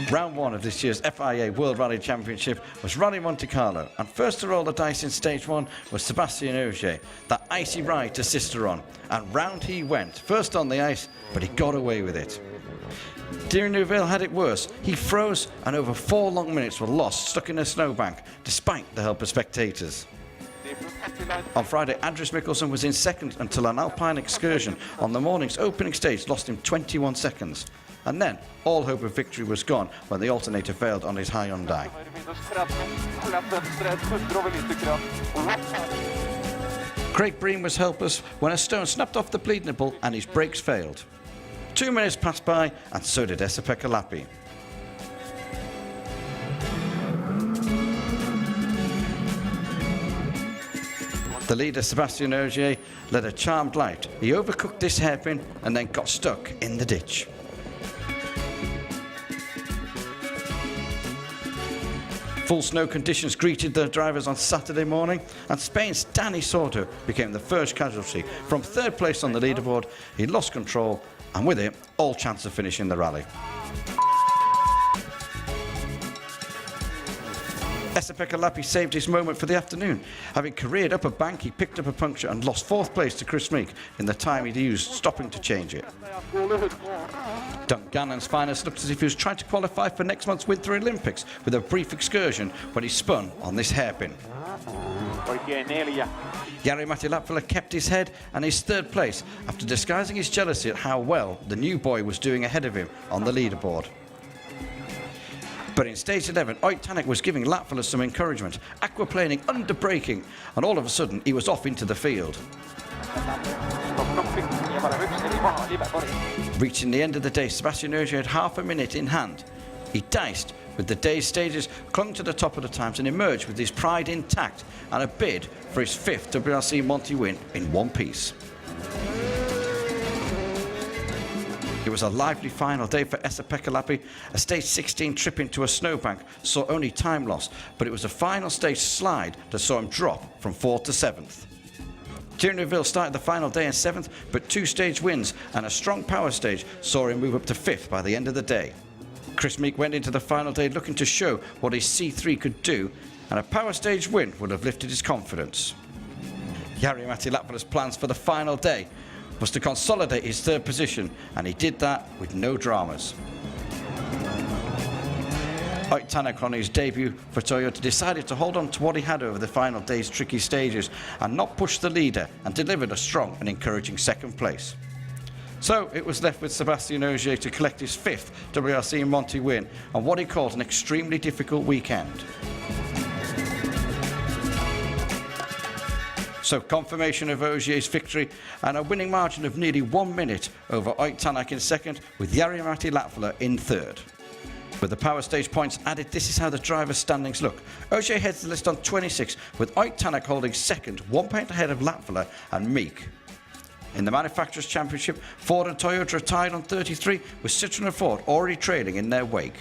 Round one of this year's FIA World Rally Championship was Rally Montecarlo, and first to roll the dice in stage one was Sébastien Ogier, that icy ride to Sisteron, and round he went, first on the ice, but he got away with it. Thierry Neuville had it worse. He froze, and over 4 long minutes were lost, stuck in a snowbank, despite the help of spectators. On Friday, Andres Mikkelsen was in second until an alpine excursion on the morning's opening stage lost him 21 seconds. And then, all hope of victory was gone when the alternator failed on his high Hyundai. Craig Breen was helpless when a stone snapped off the bleed nipple and his brakes failed. 2 minutes passed by, and so did Esa-Pekka Lappi. The leader, Sébastien Ogier, led a charmed life. He overcooked this hairpin and then got stuck in the ditch. Full snow conditions greeted the drivers on Saturday morning, and Spain's Dani Sordo became the first casualty. From third place on the leaderboard, he lost control, and with it, all chance of finishing the rally. Esa-Pekka Lappi saved his moment for the afternoon. Having careered up a bank, he picked up a puncture and lost 4th place to Chris Meek in the time he'd used, stopping to change it. Gannon's finest looked as if he was trying to qualify for next month's Winter Olympics with a brief excursion when he spun on this hairpin. Jari-Matti Latvala kept his head and his 3rd place after disguising his jealousy at how well the new boy was doing ahead of him on the leaderboard. But in stage 11, Ott Tänak was giving Latvala some encouragement, aquaplaning under braking, and all of a sudden he was off into the field. Reaching the end of the day, Sébastien Ogier had half a minute in hand. He diced with the day's stages, clung to the top of the times, and emerged with his pride intact and a bid for his 5th WRC Monte win in one piece. It was a lively final day for Esa-Pekka Lappi. A stage 16 trip into a snowbank saw only time loss, but it was a final stage slide that saw him drop from 4th to 7th. Thierry Neuville started the final day in 7th, but 2 stage wins and a strong power stage saw him move up to 5th by the end of the day. Chris Meek went into the final day looking to show what his C3 could do, and a power stage win would have lifted his confidence. Jari-Matti Latvala's plans for the final day was to consolidate his 3rd position, and he did that with no dramas. Ott Tänak, on his debut for Toyota, decided to hold on to what he had over the final day's tricky stages and not push the leader, and delivered a strong and encouraging 2nd place. So it was left with Sébastien Ogier to collect his 5th WRC Monte win on what he called an extremely difficult weekend. So confirmation of Ogier's victory and a winning margin of nearly 1 minute over Ott Tänak in 2nd, with Jari-Matti Latvala in 3rd. With the power stage points added, this is how the drivers' standings look. Ogier heads the list on 26, with Ott Tänak holding 2nd, 1 point ahead of Latvala and Meek. In the Manufacturers' Championship, Ford and Toyota are tied on 33, with Citroën and Ford already trailing in their wake.